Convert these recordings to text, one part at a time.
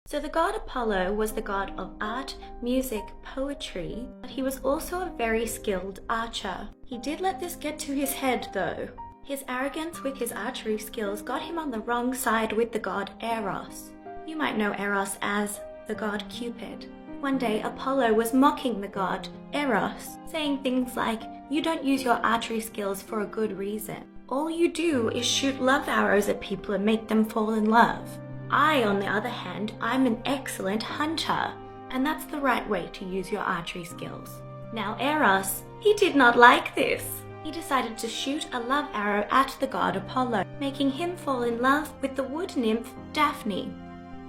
So the god Apollo was the god of art, music, poetry, but he was also a very skilled archer. He did let this get to his head though. His arrogance with his archery skills got him on the wrong side with the god Eros. You might know Eros as the god Cupid. One day Apollo was mocking the god Eros, saying things like, "You don't use your archery skills for a good reason. All you do is shoot love arrows at people and make them fall in love. I, on the other hand, I'm an excellent hunter, and that's the right way to use your archery skills." Now Eros, he did not like this. He decided to shoot a love arrow at the god Apollo, making him fall in love with the wood nymph Daphne.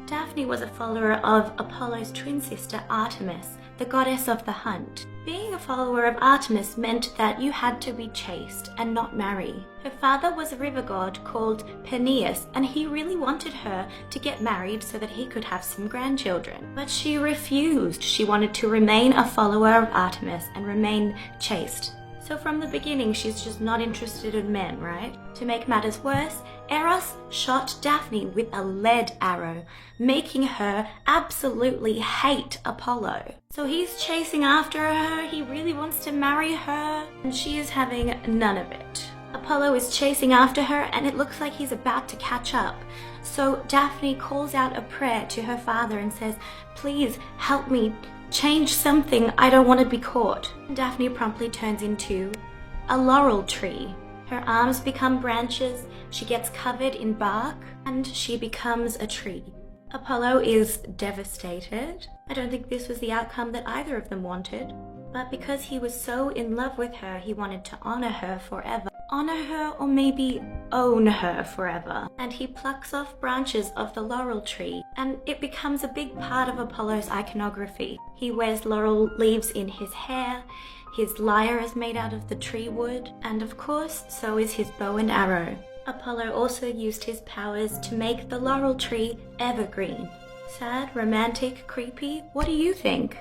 Daphne was a follower of Apollo's twin sister Artemis, the goddess of the hunt. Being a follower of Artemis meant that you had to be chaste and not marry. Her father was a river god called Peneus, and he really wanted her to get married so that he could have some grandchildren. But she refused. She wanted to remain a follower of Artemis and remain chaste. So from the beginning, she's just not interested in men, right? To make matters worse, Eros shot Daphne with a lead arrow, making her absolutely hate Apollo. So he's chasing after her, he really wants to marry her, and she is having none of it. Apollo is chasing after her, and it looks like he's about to catch up. So Daphne calls out a prayer to her father and says, "Please help me. Change something, I don't want to be caught." Daphne promptly turns into a laurel tree. Her arms become branches, she gets covered in bark, and she becomes a tree. Apollo is devastated. I don't think this was the outcome that either of them wanted. But because he was so in love with her, he wanted to honor her forever. Honor her, or maybe own her forever. And he plucks off branches of the laurel tree, and it becomes a big part of Apollo's iconography. He wears laurel leaves in his hair, his lyre is made out of the tree wood, and of course, so is his bow and arrow. Apollo also used his powers to make the laurel tree evergreen. Sad, romantic, creepy, what do you think?